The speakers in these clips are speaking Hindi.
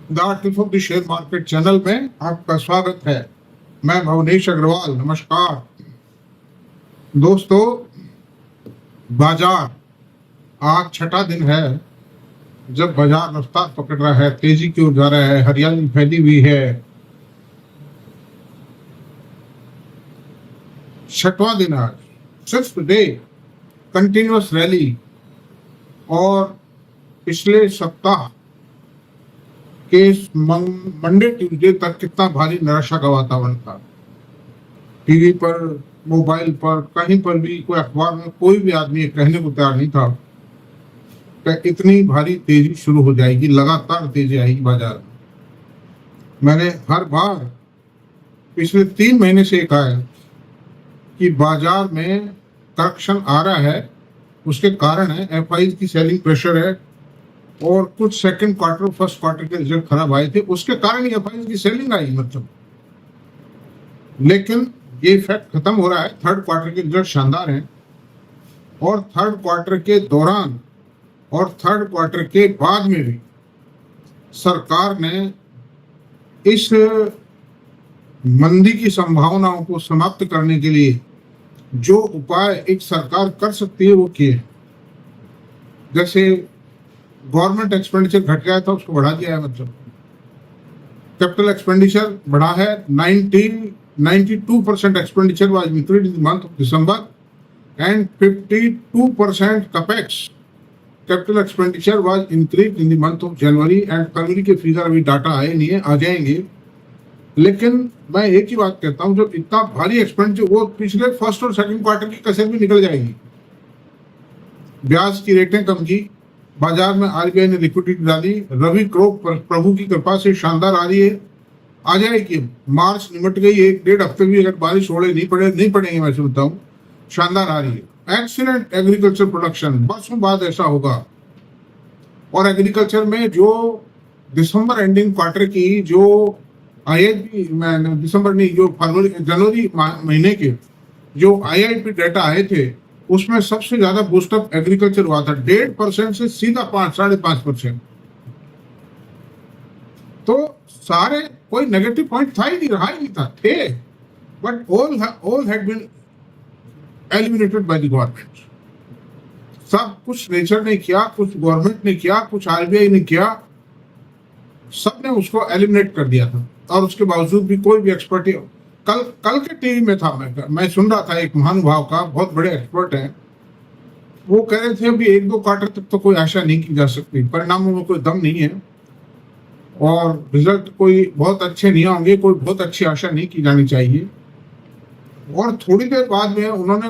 The tip of the share market channel में आपका स्वागत है। मैं भवनेश अग्रवाल। नमस्कार दोस्तों। बाजार आज छठा दिन है जब बाजार रफ्तार पकड़ रहा है, तेजी की ओर जा रहा है, हरियाली फैली हुई है। छठवां दिन आज, सिक्स्थ डे कंटिन्यूअस रैली। और पिछले सप्ताह के मंडे ट्यूसडे तक कितना भारी निराशा का वातावरण था। टीवी पर, मोबाइल पर, कहीं पर भी, कोई अखबार में कोई भी आदमी कहने को तैयार नहीं था कि इतनी भारी तेजी शुरू हो जाएगी, लगातार तेजी आएगी बाजार में। मैंने हर बार पिछले 3 महीने से कहा है कि बाजार में करेक्शन आ रहा है। उसके कारण है एफआई की सेलिंग प्रेशर है और कुछ सेकंड क्वार्टर, फर्स्ट क्वार्टर के रिजल्ट खराब आए थे, उसके कारण ही एफआई की सेलिंग आई मतलब। लेकिन ये इफेक्ट खत्म हो रहा है। थर्ड क्वार्टर के रिजल्ट शानदार हैं और थर्ड क्वार्टर के दौरान और थर्ड क्वार्टर के बाद में भी सरकार ने इस मंदी की संभावनाओं को समाप्त करने के लिए जो उपाय एक सरकार कर सकती है वो किए। जैसे गवर्नमेंट एक्सपेंडिचर घट गया था, उसको बढ़ा दिया है। मतलब कैपिटल एक्सपेंडिचर बढ़ा है। 92% expenditure was increased in the month of December and 52% capex capital expenditure was increased in the month of January. And फरवरी के फिगर अभी डाटा आए नहीं है, आ जाएंगे। लेकिन मैं एक ही बात कहता हूं, जो इतना भारी एक्सपेंडिचर वो पिछले फर्स्ट और सेकंड क्वार्टर की कसर भी निकल जाएगी। ब्याज की रेटें कम की, बाजार में आरबीआई ने लिक्विडिटी डाली, रवि क्रोप प्रभु की कृपा से शानदार आ रही है। आ जाएगी। मार्च निमट गई, 1-1.5 हफ्ते भी अगर बारिश होड़े नहीं पड़ेंगे, मैं सुनता हूँ, शानदार आ रही है। एक्सीलेंट एग्रीकल्चर प्रोडक्शन, बरसों बाद ऐसा होगा। और एग्रीकल्चर में जो दिसंबर एंडिंग क्वार्टर की जो दिसंबर नहीं, जो जनवरी महीने के जो IIP डेटा आए थे, उसमें सबसे ज्यादा बूस्टअप एग्रीकल्चर हुआ था। 1.5% से सीधा 5-5.5%। तो सारे कोई नेगेटिव पॉइंट था ही नहीं, रहा ही नहीं था, थे, but all had been eliminated by the government. सब कुछ नेचर ने किया, कुछ गवर्नमेंट ने किया, कुछ आरबीआई ने किया, सबने उसको एलिमिनेट कर दिया था। और उसके बावजूद भी कोई भी एक्सपर्ट, कल के टीवी में था, मैं सुन रहा था, एक महानुभाव का, बहुत बड़े एक्सपर्ट हैं, वो कह रहे थे अभी 1-2 क्वार्टर तक तो कोई आशा नहीं की जा सकती, परिणामों में कोई दम नहीं है और रिजल्ट कोई बहुत अच्छे नहीं होंगे, कोई बहुत अच्छी आशा नहीं की जानी चाहिए। और थोड़ी देर बाद में उन्होंने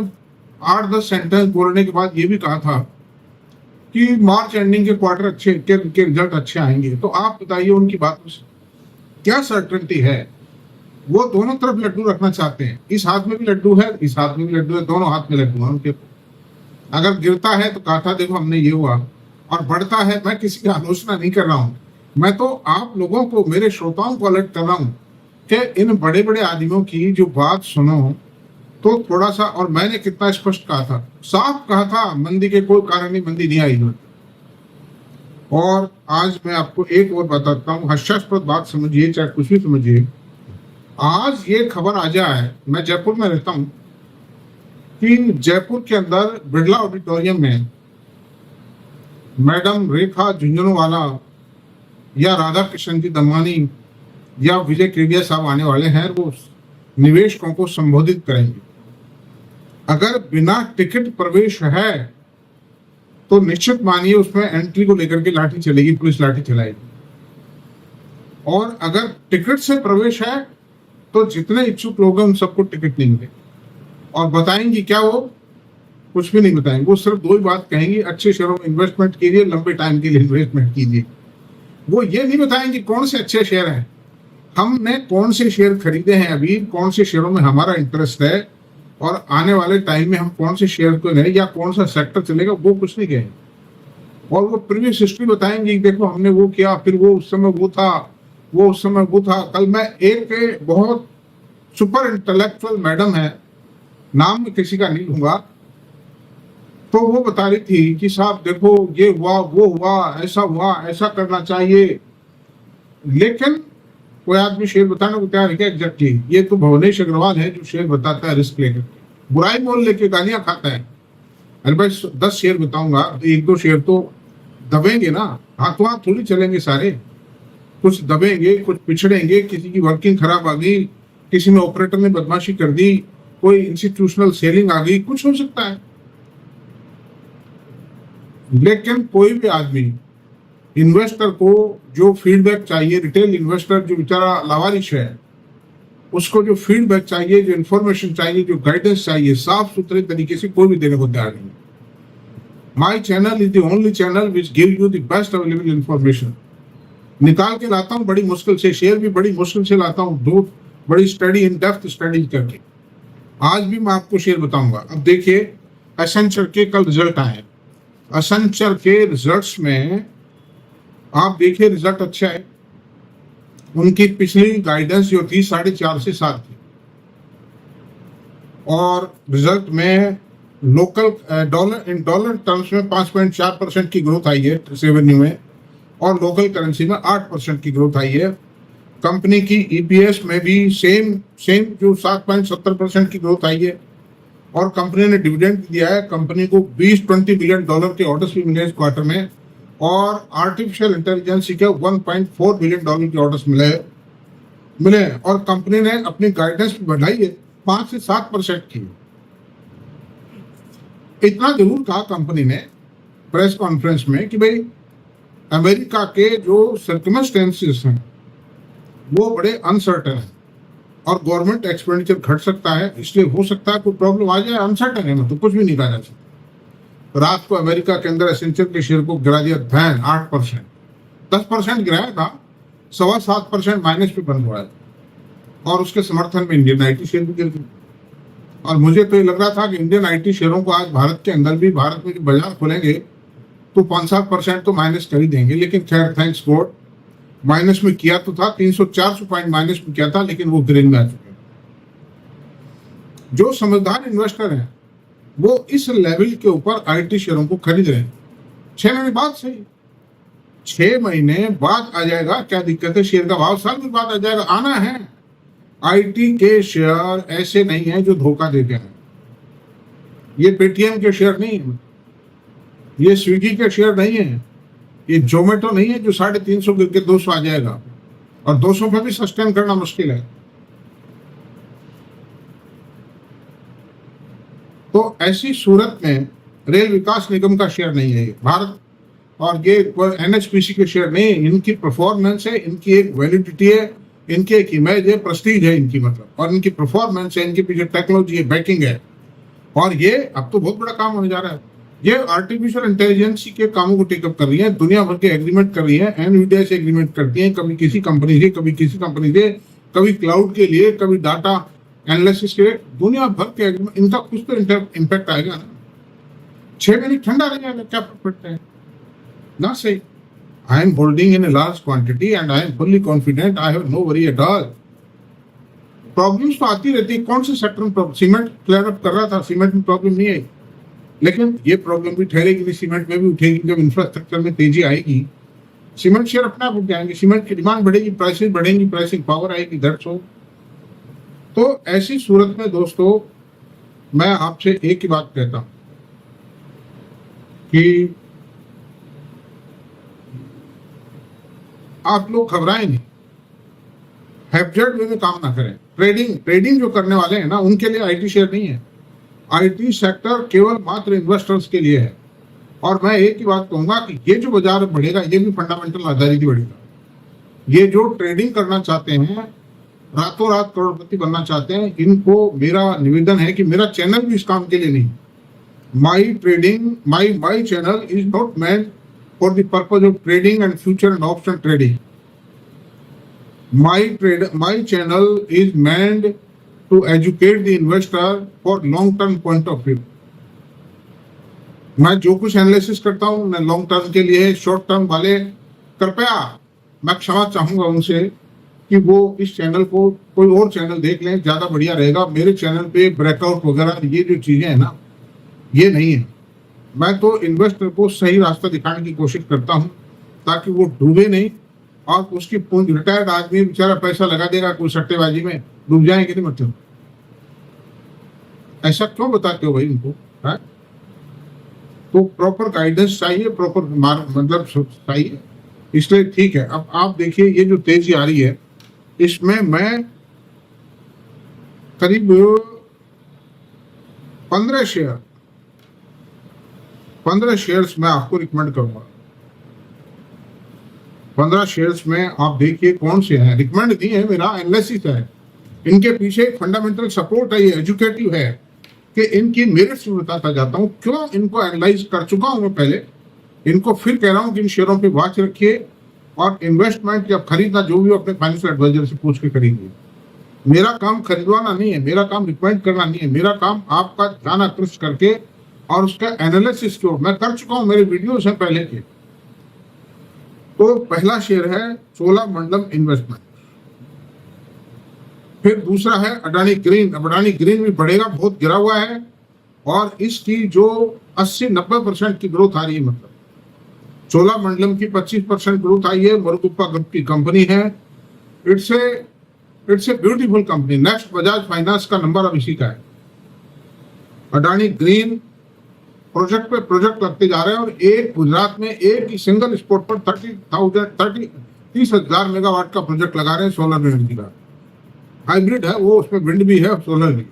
8-10 सेंटेंस बोलने के बाद ये भी कहा था कि मार्च एंडिंग के क्वार्टर अच्छे के रिजल्ट अच्छे आएंगे। तो आप बताइए, उनकी बात में क्या सर्टेनिटी है? वो दोनों तरफ लड्डू रखना चाहते हैं। इस हाथ में भी लड्डू है, इस हाथ में भी लड्डू है, दोनों हाथ में लड्डू है उनके। अगर गिरता है तो कहा था देखो हमने ये हुआ, और बढ़ता है, मैं किसी की आलोचना नहीं कर रहा हूं, मैं तो आप लोगों को, मेरे श्रोताओं को अलर्ट कर रहा हूं कि इन बड़े बड़े आदमियों की जो बात सुनो तो थोड़ा सा। और मैंने कितना स्पष्ट कहा था, साफ कहा था, मंदी के कोई कारण नहीं, मंदी नहीं आई। और आज मैं आपको एक और बताता हूँ, हास्यास्पद बात समझिए चाहे कुछ भी समझिए। आज ये खबर आ जाए, मैं जयपुर में रहता हूँ, कि जयपुर के अंदर बिरला ऑडिटोरियम में मैडम रेखा झुंझुनवाला या राधा कृष्ण जी दमानी या विजय केडिया साहब आने वाले हैं। वो निवेशकों को संबोधित करेंगे। अगर बिना टिकट प्रवेश है तो निश्चित मानिए उसमें एंट्री को लेकर के लाठी चलेगी, पुलिस लाठी चलाएगी। और अगर टिकट से प्रवेश है तो जितने इच्छुक लोग हैं उन सबको टिकट नहीं मिलेगी। और बताएंगी क्या? वो कुछ भी नहीं बताएंगे। वो सिर्फ 2 ही बात कहेंगी, अच्छे शेयरों में इन्वेस्टमेंट कीजिए, लंबे टाइम के लिए इन्वेस्टमेंट कीजिए। वो ये नहीं बताएंगे कौन से अच्छे शेयर हैं, हमने कौन से शेयर खरीदे हैं, अभी कौन से शेयरों में हमारा इंटरेस्ट है, और आने वाले टाइम में हम कौन से शेयर को लें या कौन सा सेक्टर चलेगा, वो कुछ नहीं कहेंगे। और वो प्रीवियस हिस्ट्री बताएंगे, देखो हमने वो किया, फिर वो उस समय वो था, वो उस समय वो था। कल मैं एक बहुत सुपर इंटेलेक्चुअल मैडम है, नाम में किसी का नहीं लूंगा, तो वो बता रही थी कि साहब देखो ये हुआ, वो हुआ, ऐसा करना चाहिए। लेकिन कोई आदमी शेयर बताने को तैयार है क्या? एग्जैक्टली ये तो भुवनेश अग्रवाल है जो शेयर बताता है रिस्क लेकर, बुराई मोल लेके गालियां खाता है। अरे भाई 10 शेयर बताऊंगा तो 1-2 शेयर तो दबेंगे ना, हाथों हाथ थोड़ी चलेंगे सारे, कुछ दबेंगे, कुछ पिछड़ेंगे, किसी की वर्किंग खराब आ गई, किसी में ऑपरेटर ने बदमाशी कर दी, कोई इंस्टीट्यूशनल सेलिंग आ गई, कुछ हो सकता है। लेकिन कोई भी आदमी इन्वेस्टर को जो फीडबैक चाहिए, रिटेल इन्वेस्टर जो बेचारा लावारिश है, उसको जो फीडबैक चाहिए, जो इन्फॉर्मेशन चाहिए, जो गाइडेंस चाहिए, साफ सुथरे तरीके से कोई भी देने को तैयार नहीं। My channel is the only channel which give you the best available information. निकाल के लाता हूँ बड़ी मुश्किल से, शेयर भी बड़ी मुश्किल से लाता हूँ, दो बड़ी स्टडी, इन डेप्थ स्टडी करके। आज भी मैं आपको शेयर बताऊंगा। अब देखिए एसेंचर के कल रिजल्ट आए, एसेंचर के रिजल्ट्स में आप देखिए रिजल्ट अच्छा है। उनकी पिछली गाइडेंस जो थी 4.5 से 7 थी, और रिजल्ट में लोकल डॉलर टर्म्स में 5.4% की ग्रोथ आई है रेवेन्यू में, और लोकल करेंसी में 8% की ग्रोथ आई है। कंपनी की ईपीएस में भी सेम जो 7.70% की ग्रोथ आई है, और कंपनी ने डिविडेंड दिया है। कंपनी को $20 बिलियन के ऑर्डर्स भी मिले इस क्वार्टर में, और आर्टिफिशियल इंटेलिजेंस के $1.4 बिलियन के ऑर्डर्स मिले, और कंपनी ने अपनी गाइडेंस भी बढ़ाई है 5 से 7% की। इतना जरूर कहा कंपनी ने प्रेस कॉन्फ्रेंस में कि भाई अमेरिका के जो सर्कमस्टेंसेस हैं वो बड़े अनसर्टेन है, और गवर्नमेंट एक्सपेंडिचर घट सकता है, इसलिए हो सकता है कोई प्रॉब्लम आ जाए। अनसर्टेन है, मतलब कुछ भी नहीं कहा जा सकता। रात को अमेरिका के अंदर एसेंचर के शेयर को गिरा दिया धैन 8%, 10% गिराया था, 7.25% माइनस पे बंद हुआ है, और उसके समर्थन में इंडियन आईटी शेयर भी गिर गए। और मुझे तो ये लग रहा था कि इंडियन आईटी शेयरों को आज भारत के अंदर भी, भारत में जो बाजार खोलेंगे तो 5-7% तो माइनस कर ही देंगे। लेकिन खैर थैंक्स गॉड, माइनस में किया तो था, 300-400 पॉइंट माइनस में किया था, लेकिन वो ग्रीन में आ चुके हैं। जो समझदार इन्वेस्टर हैं वो इस लेवल के ऊपर आईटी शेयरों को खरीद रहे हैं। 6 महीने बाद सही, 6 महीने बाद आ जाएगा, क्या दिक्कत है? शेयर का भाव साल के बाद आ जाएगा, आना है। आईटी के शेयर ऐसे नहीं है जो धोखा देते हैं। ये पेटीएम के शेयर नहीं है, ये स्विगी के शेयर नहीं है, ये जोमेटो नहीं है जो 350 गिर के 200 आ जाएगा, और 200 पे भी सस्टेन करना मुश्किल है। तो ऐसी सूरत में रेल विकास निगम का शेयर नहीं है भारत, और ये एनएचपीसी के शेयर नहीं। इनकी परफॉर्मेंस है, इनकी एक वैलिडिटी है, इनकी एक इमेज है, प्रेस्टीज है इनकी, मतलब, और इनकी परफॉर्मेंस है, इनके पीछे टेक्नोलॉजी है, बैकिंग है। और ये अब तो बहुत बड़ा काम होने जा रहा है। ये आर्टिफिशियल इंटेलिजेंस के कामों को टेकअप कर रही है, दुनिया भर के एग्रीमेंट कर रही है, एनवीडिया से एग्रीमेंट करती है, कभी किसी कंपनी से, कभी किसी कंपनी से, कभी क्लाउड के लिए, कभी डाटा एनालिसिस के, दुनिया भर के एग्रीमेंट। इनका कुछ तो इम्पैक्ट आएगा ना। 6 महीने ठंडा रह जाएगा, क्या फर्क पड़ता है ना? सही, I am holding in a large quantity and I am fully confident, I have no worry at all. Problems तो आती रहती है। कौन से सेक्टर में प्रॉब्लम? सीमेंट क्लियर अप कर रहा था, सीमेंट में प्रॉब्लम नहीं आई, लेकिन ये प्रॉब्लम भी ठहरेगी नहीं, सीमेंट में भी उठेगी। जब इंफ्रास्ट्रक्चर में तेजी आएगी, सीमेंट शेयर अपने आप उठ जाएंगे, सीमेंट की डिमांड बढ़ेगी, प्राइसेस बढ़ेंगी, प्राइसिंग पावर आएगी, दैट्स ऑल। तो ऐसी सूरत में दोस्तों मैं आपसे एक ही बात कहता हूं कि आप लोग घबराएं नहीं, हैप्जेड वे में काम ना करें। ट्रेडिंग जो करने वाले हैं ना, उनके लिए आईटी शेयर नहीं है। आईटी सेक्टर केवल मात्र इन्वेस्टर्स के लिए है। और मैं एक ही बात कहूंगा कि ये जो बाजार बढ़ेगा, ये भी फंडामेंटल आधारित ही बढ़ेगा। ये जो ट्रेडिंग करना चाहते हैं, रातों रात करोड़पति बनना चाहते हैं, इनको मेरा निवेदन है कि मेरा चैनल भी इस काम के लिए नहीं। My channel is not meant for the purpose of trading and future and option trading. My channel is meant to educate the investor for long term point of view। मैं जो कुछ एनालिसिस करता हूं, मैं लॉन्ग टर्म के लिए, शॉर्ट टर्म वाले कृपया मैं क्षमा चाहूंगा उनसे कि वो इस चैनल को कोई और चैनल देख लें, ज्यादा बढ़िया रहेगा। मेरे चैनल पे ब्रेकआउट वगैरह ये जो चीजें हैं ना, ये नहीं है। मैं तो इन्वेस्टर को सही रास्ता दिखाने की कोशिश करता हूं ताकि वो डूबे नहीं और उसकी पूंजी, रिटायर्ड आदमी बेचारा पैसा लगा देगा कोई सट्टेबाजी में, डूब जाएंगे नहीं मतलब। ऐसा क्यों बताते हो भाई उनको? है तो प्रॉपर गाइडेंस चाहिए, प्रॉपर मतलब चाहिए। इसलिए ठीक है। अब आप देखिए ये जो तेजी आ रही है, इसमें मैं करीब 15 शेयर्स मैं आपको रिकमेंड करूंगा। 15 शेयर्स में आप देखिए कौन से हैं, रिकमेंड नहीं है, मेरा एनालिसिस है। इनके पीछे एक फंडामेंटल सपोर्ट है, ये एजुकेटिव है कि इनकी मेरिट्स में बताता जाता हूं, क्यों इनको एनालाइज कर चुका हूं मैं पहले। इनको फिर कह रहा हूं कि इन शेयरों पे वॉच रखिए और इन्वेस्टमेंट या खरीदना जो भी अपने फाइनेंशियल एडवाइजर से पूछ के खरीदिए। मेरा काम खरीदवाना नहीं है, मेरा काम रिकमेंड करना नहीं है, मेरा काम आपका ध्यान आकृष्ट करके और उसका एनालिसिस को मैं कर चुका हूं, मेरे वीडियोस हैं पहले के। तो पहला शेयर है चोलामंडलम इन्वेस्टमेंट। फिर दूसरा है अडानी ग्रीन। अब अडानी ग्रीन भी बढ़ेगा, बहुत गिरा हुआ है और इसकी जो 80-90% की ग्रोथ आ रही है। मतलब चोलामंडलम की 25% ग्रोथ आई है। मरुगुप्पा ग्रुप की कंपनी है। It's a beautiful company. Next Bajaj finance का नंबर अब इसी का है। अडानी ग्रीन प्रोजेक्ट पे प्रोजेक्ट लगते जा रहे हैं और एक गुजरात में एक ही सिंगल स्पॉट पर 30,000 मेगावाट का प्रोजेक्ट लगा रहे हैं सोलर एनर्जी का। हाइब्रिड है वो, उसमें विंड भी है और सोलर भी।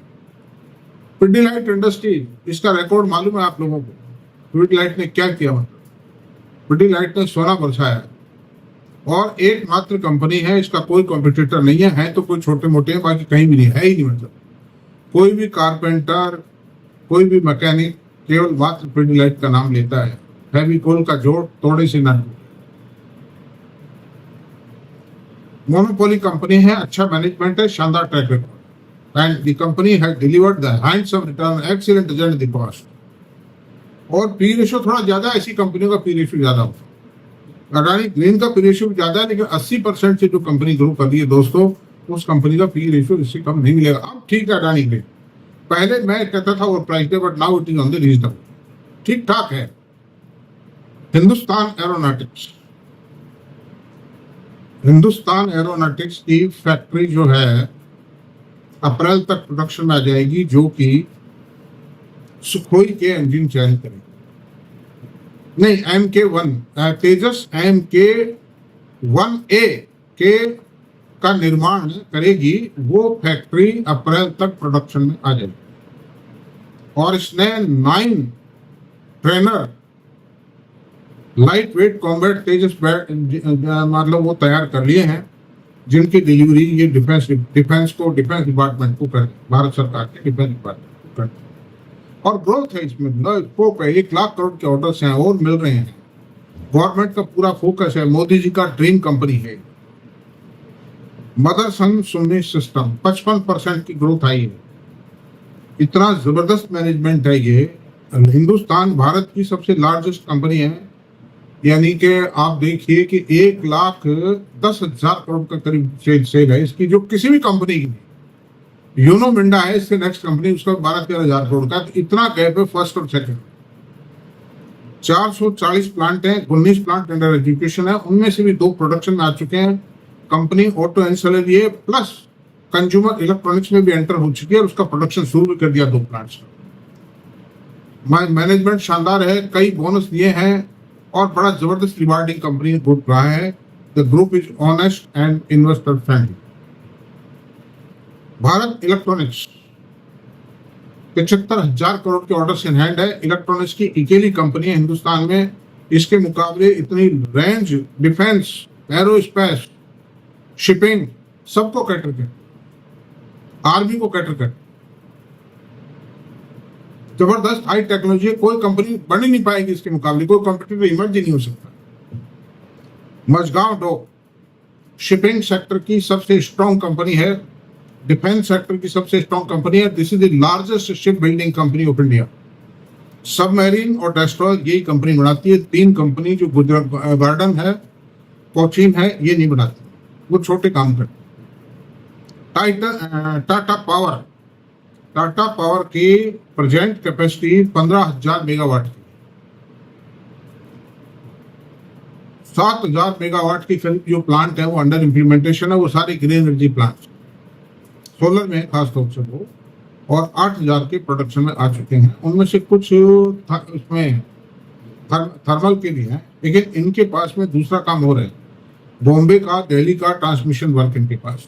पिडिलाइट इंडस्ट्री, इसका रिकॉर्ड मालूम है आप लोगों को। पिडिलाइट ने क्या किया? मतलब पिडिलाइट ने सोना बरसाया और एकमात्र कंपनी है, इसका कोई कॉम्पिटिटर नहीं है तो कोई छोटे मोटे हैं, बाकी कहीं भी नहीं है ही नहीं। मतलब कोई भी कारपेंटर, कोई भी मैकेनिक केवल मात्र पिडिलाइट का नाम लेता है। फेविकोल का जोड़ तोड़े से ना। मोनोपोली कंपनी है, अच्छा मैनेजमेंट है, शानदार track record, and the company has delivered the handsome return, excellent result the cost. और पी रेशियो थोड़ा ज्यादा, ऐसी कंपनियों का पी रेशियो ज्यादा होता है। अडानी ग्रीन का पी रेशियो ज्यादा है, लेकिन 80% से जो कंपनी ग्रो कर रही है दोस्तों, उस कंपनी का पी रेशियो इससे कम नहीं मिलेगा। अब ठीक है, अडानी ग्रीन पहले मैं कहता था वो प्राइस है, but now it is on the reasonable, ठीक ठाक है। हिंदुस्तान एरोनॉटिक्स, हिंदुस्तान एरोनॉटिक्स की फैक्ट्री जो है अप्रैल तक प्रोडक्शन में आ जाएगी, जो कि सुखोई के इंजन चयन करेगी। नहीं, MK1 तेजस MK1A के का निर्माण करेगी। वो फैक्ट्री अप्रैल तक प्रोडक्शन में आ जाएगी और इसने 9 ट्रेनर लाइट वेट कॉम्बैट तेजस मतलब वो तैयार कर लिए हैं, जिनकी डिलीवरी ये डिफेंस डिपार्टमेंट को कर, भारत सरकार के डिफेंस डिपार्टमेंट को कर। और ग्रोथ है इसमें, स्कोप है, 1 लाख करोड़ के ऑर्डर्स हैं और मिल रहे हैं। गवर्नमेंट का पूरा फोकस है, मोदी जी का ड्रीम कंपनी है। मदरसन सुन्नी सिस्टम 55% की ग्रोथ आई है। इतना जबरदस्त मैनेजमेंट है ये। हिंदुस्तान भारत की सबसे लार्जेस्ट कंपनी है, यानी कि आप देखिए कि 1,10,000 करोड़ का करीब सेल है इसकी, जो किसी भी कंपनी की नहीं। यूनो मिंडा है इससे नेक्स्ट कंपनी, उसका 12-13,000 करोड़ का। इतना गैप है फर्स्ट और सेकंड। 440 प्लांट हैं, 19 प्लांट अंडर एजुकेशन है, उनमें से भी 2 प्रोडक्शन में आ चुके हैं। कंपनी ऑटो एंसिलरी है प्लस कंज्यूमर इलेक्ट्रॉनिक्स में भी एंटर हो चुकी है और उसका प्रोडक्शन शुरू भी कर दिया 2 प्लांट्स का। मैनेजमेंट शानदार है, कई बोनस दिए हैं और बड़ा जबरदस्त रिवार्डिंग कंपनी ग्रुप रहा है। The group is honest and investor friendly. Bharat electronics 75,000 crore के ऑर्डर्स इन हैंड है। इलेक्ट्रॉनिक्स की अकेली कंपनी है हिंदुस्तान में। इसके मुकाबले इतनी रेंज, डिफेंस, एरोस्पेस, शिपिंग सबको कैटर कर, आर्मी को कैटर कर, जबरदस्त हाई टेक्नोलॉजी। कोई कंपनी बन ही नहीं पाएगी इसके मुकाबले, कोई कॉम्पिटिटर इमर्ज ही नहीं हो सकता। मझगांव डॉक शिपिंग सेक्टर की सबसे स्ट्रॉन्ग कंपनी है, डिफेंस सेक्टर की सबसे स्ट्रॉन्ग कंपनी है। This is the largest ship building company of India. Submarine और डेस्ट्रॉयर यही कंपनी बनाती है। 3 कंपनी जो गुजरात गार्डन है, कोचीन है, ये नहीं बनाती, वो छोटे काम करते। टाटा पावर की प्रेजेंट कैपेसिटी 15,000 मेगावाट की। 7,000 मेगावाट की करीब जो प्लांट है वो अंडर इम्प्लीमेंटेशन है, वो सारे ग्रीन एनर्जी प्लांट सोलर में खासतौर से वो, और 8,000 के प्रोडक्शन में आ चुके हैं। उनमें से कुछ इसमें थर्मल के लिए हैं, लेकिन इनके पास में दूसरा काम हो रहा है। बॉम्बे का, दिल्ली का ट्रांसमिशन वर्क इनके पास,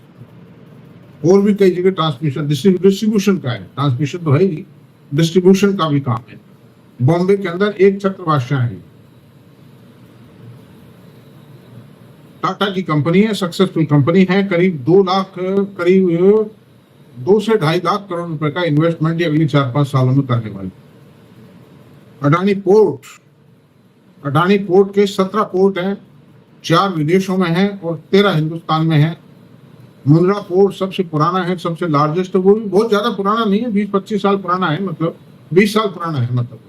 और भी कई जगह ट्रांसमिशन डिस्ट्रीब्यूशन का है। ट्रांसमिशन तो है ही, डिस्ट्रीब्यूशन का भी काम है। बॉम्बे के अंदर एक छत्र बादशाह है, टाटा की कंपनी है, सक्सेसफुल कंपनी है। करीब 2 से 2.5 लाख करोड़ रुपए का इन्वेस्टमेंट अगली 4-5 सालों में करने वाली। अडानी पोर्ट के 17 पोर्ट हैं, 4 विदेशों में हैं और 13 हिंदुस्तान में हैं। मुंद्रा पोर्ट सबसे पुराना है, सबसे लार्जेस्ट, वो भी बहुत ज्यादा पुराना नहीं है, 20-25 साल पुराना है, मतलब 20 साल पुराना है मतलब।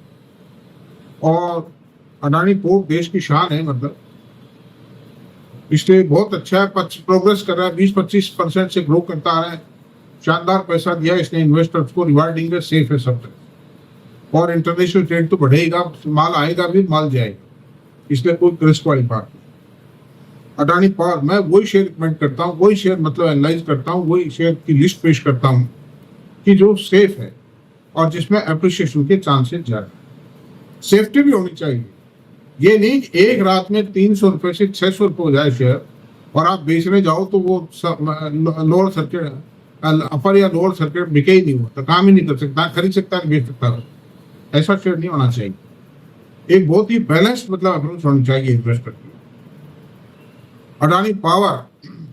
और अडानी पोर्ट देश की शान है, मतलब इसलिए बहुत अच्छा है, प्रोग्रेस कर रहा है, 20-25% से ग्रो करता आ रहा है। शानदार पैसा दिया इसने इन्वेस्टर्स को, रिवार्डिंग है, सेफ है सब तरह। और इंटरनेशनल ट्रेड तो बढ़ेगा, माल आएगा भी, माल जाएगा, इसलिए कोई रिस्क वाली बात नहीं। अडानी पावर, मैं वही शेयर रिकमेंड करता हूँ, वही शेयर मतलब एनालाइज करता हूँ, वही शेयर की लिस्ट पेश करता हूँ कि जो सेफ है और जिसमें अप्रिशिएशन के चांसेस ज्यादा। सेफ्टी भी होनी चाहिए, ये नहीं एक रात में 300 रुपए से 600 रुपए हो जाए शेयर और आप बेचने जाओ तो वो लोअर सर्किट, अपर या लोअर सर्किट बिके ही नहीं होता, काम ही नहीं कर सकता, खरीद सकता है, बेच सकता है। ऐसा शेयर नहीं होना चाहिए। एक बहुत ही बैलेंस्ड मतलब अप्रोच होनी चाहिए इन्वेस्टर की। अडानी पावर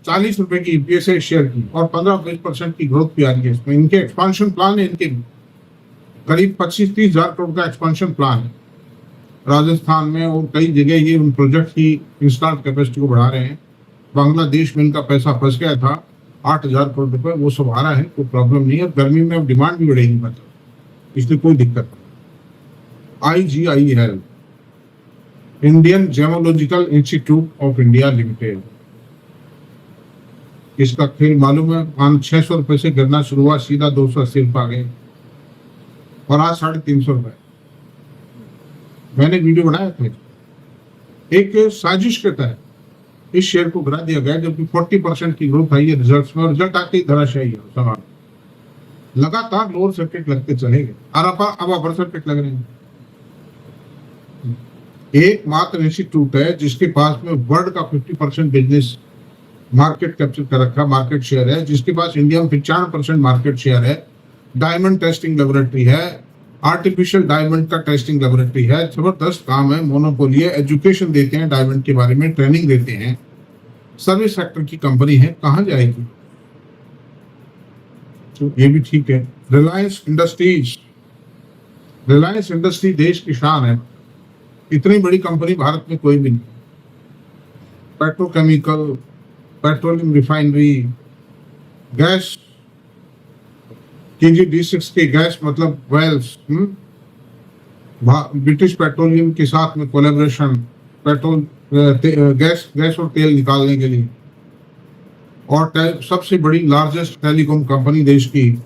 40 रुपए की ईपीएस है शेयर की और 15-20% की ग्रोथ भी आ रही है इसमें। इनके एक्सपांशन प्लान है, इनके करीब 25-30 हजार करोड़ का एक्सपांशन प्लान है राजस्थान में और कई जगह। ये उन प्रोजेक्ट की इंस्टॉल्ड कैपेसिटी को बढ़ा रहे हैं। बांग्लादेश में इनका पैसा फंस गया था 8,000 करोड़ रुपए, वो सब आ रहा है, कोई प्रॉब्लम नहीं है। गर्मी में अब डिमांड भी बढ़ेगी, मतलब इसलिए कोई दिक्कत नहीं। IGI है Indian gemological institute of India limited, इसका खेल मालूम है। 600 रुपए से गिरना शुरू हुआ, सीधा 280 रुपए आ गए और आज 350 रुपए। मैंने वीडियो बनाया था, एक साजिश के तहत इस शेयर को गिरा दिया गया, जबकि 40% की ग्रोथ आई है रिजल्ट्स में, और रिजल्ट आके ही धराशायी है सामान। लगातार लोअर सर्किट लगते चले गए और अब अपर सर्किट लग रहे हैं। एकमात्र इंस्टीट्यूट है जिसके पास में वर्ल्ड का 50% बिजनेस मार्केट कैप्चर कर रखा, मार्केट शेयर है, जिसके पास इंडिया में 95% मार्केट शेयर है। डायमंड टेस्टिंग लेबोरेटरी है, आर्टिफिशियल डायमंड का टेस्टिंग लेबोरेटरी है, जबरदस्त काम है, मोनोपोली है, एजुकेशन देते हैं डायमंड के बारे में, ट्रेनिंग देते हैं, सर्विस सेक्टर की कंपनी है, कहाँ जाएगी? तो ये भी ठीक है। रिलायंस इंडस्ट्री देश की शान है, इतनी बड़ी कंपनी भारत में कोई भी नहीं। Petrochemical, petroleum refinery, gas, KG-D6 के गैस मतलब वेल्स, ब्रिटिश पेट्रोलियम के साथ में कोलैबोरेशन, पेट्रोल गैस और तेल निकालने के लिए। और सबसे बड़ी लार्जेस्ट टेलीकॉम कंपनी देश की,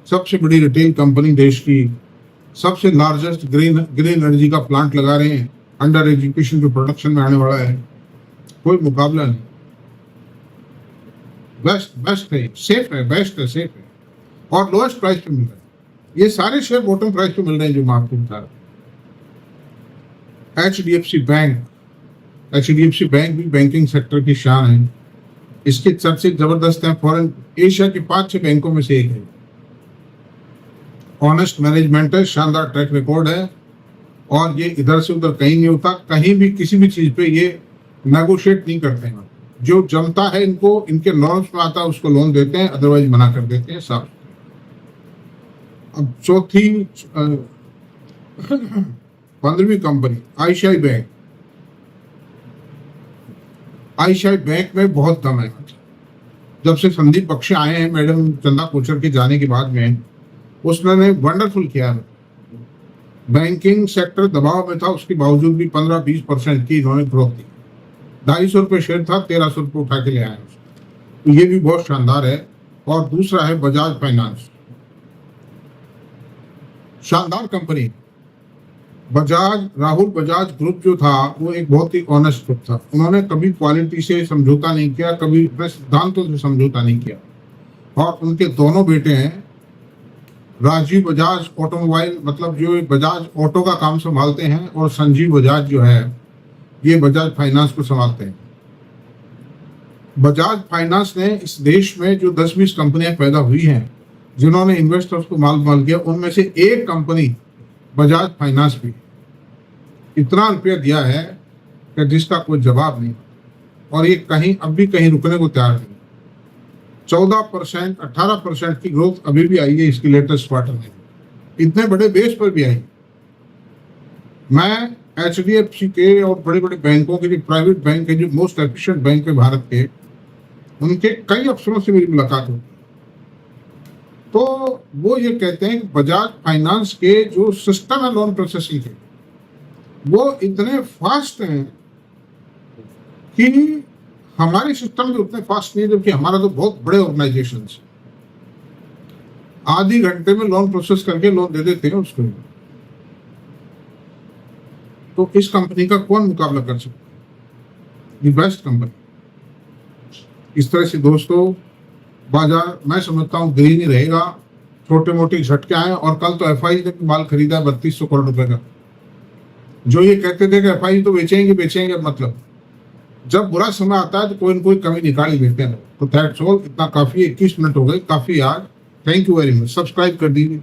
सबसे बड़ी रिटेल कंपनी देश की, सबसे लार्जेस्ट ग्रीन एनर्जी का प्लांट लगा रहे हैं, अंडर एजुकेशन जो प्रोडक्शन में आने वाला है, कोई मुकाबला नहीं। बेस्ट है, सेफ है, बेस्ट है, सेफ है और लोएस्ट प्राइस पे मिल रहा है। ये सारे शेयर बॉटम प्राइस पे मिल रहे हैं जो मैं आपको बता रहा हूँ। HDFC बैंक भी बैंकिंग सेक्टर की शान है, इसके चर्चे जबरदस्त हैं। फॉरेन एशिया के 5-6 बैंकों में से एक है। ऑनेस्ट मैनेजमेंट है, शानदार ट्रैक रिकॉर्ड है और ये इधर से उधर कहीं नहीं होता, कहीं भी किसी भी चीज पे ये नेगोशिएट नहीं करते हैं। जो जमता है इनको, इनके नॉर्म्स में आता है उसको लोन देते हैं, अदरवाइज मना कर देते हैं साफ। अब चौथी 15वीं company ICICI bank. ICICI bank में बहुत दम है। जब से संदीप बख्शी आए हैं मैडम चंदा कोचर के जाने के बाद में, उसने वंडरफुल किया है। बैंकिंग सेक्टर दबाव में था, उसके बावजूद भी 15-20% की इन्होंने ग्रोथ दी। 250 रुपये शेयर था, 1300 रुपये उठा के ले आए, तो ये भी बहुत शानदार है। और दूसरा है बजाज फाइनेंस, शानदार कंपनी, राहुल बजाज ग्रुप जो था वो एक बहुत ही ऑनेस्ट ग्रुप था। उन्होंने कभी क्वालिटी से समझौता नहीं किया, कभी अपने सिद्धांतों से समझौता नहीं किया। और उनके दोनों बेटे हैं, राजीव बजाज ऑटोमोबाइल मतलब जो बजाज ऑटो का काम संभालते हैं, और संजीव बजाज जो है ये बजाज फाइनेंस को संभालते हैं। बजाज फाइनेंस ने इस देश में जो 10-20 कंपनियां पैदा हुई हैं जिन्होंने इन्वेस्टर्स को माल किया, उनमें से एक कंपनी बजाज फाइनेंस भी इतना रुपया दिया है कि जिसका कोई जवाब नहीं, और ये कहीं अब भी कहीं रुकने को तैयार नहीं। 14%, 18% की ग्रोथ अभी भी आई है इसकी लेटेस्ट क्वार्टर में, इतने बड़े बेस पर भी आई। मैं HDFC के और बड़े बड़े बैंकों के जो प्राइवेट बैंक है, जो मोस्ट एफिशिएंट बैंक है भारत के, उनके कई अफसरों से मेरी मुलाकात हुई, तो वो ये कहते हैं कि बजाज फाइनेंस के जो सिस्टम है लोन प्रोसेसिंग के, वो इतने फास्ट हैं कि हमारे सिस्टम भी उतने फास्ट नहीं है, जबकि हमारा तो बहुत बड़े ऑर्गेनाइजेशन है, आधे घंटे में लोन प्रोसेस करके लोन दे देते हैं उसको। तो इस कंपनी का कौन मुकाबला कर सकता है? Best company. इस तरह से दोस्तों बाजार मैं समझता हूँ ग्रीन ही रहेगा, छोटे मोटे झटके आए। और कल तो FI ने माल खरीदा है 3200 करोड़ रुपए का। जो ये कहते थे कि FI तो बेचेंगे, मतलब जब बुरा समय आता है तो कोई न कोई कमी निकाल ही देते हैं। तो दैट्स ऑल, इतना काफी है, 21 मिनट हो गए, काफी आज। Thank you very much. Subscribe कर दीजिए।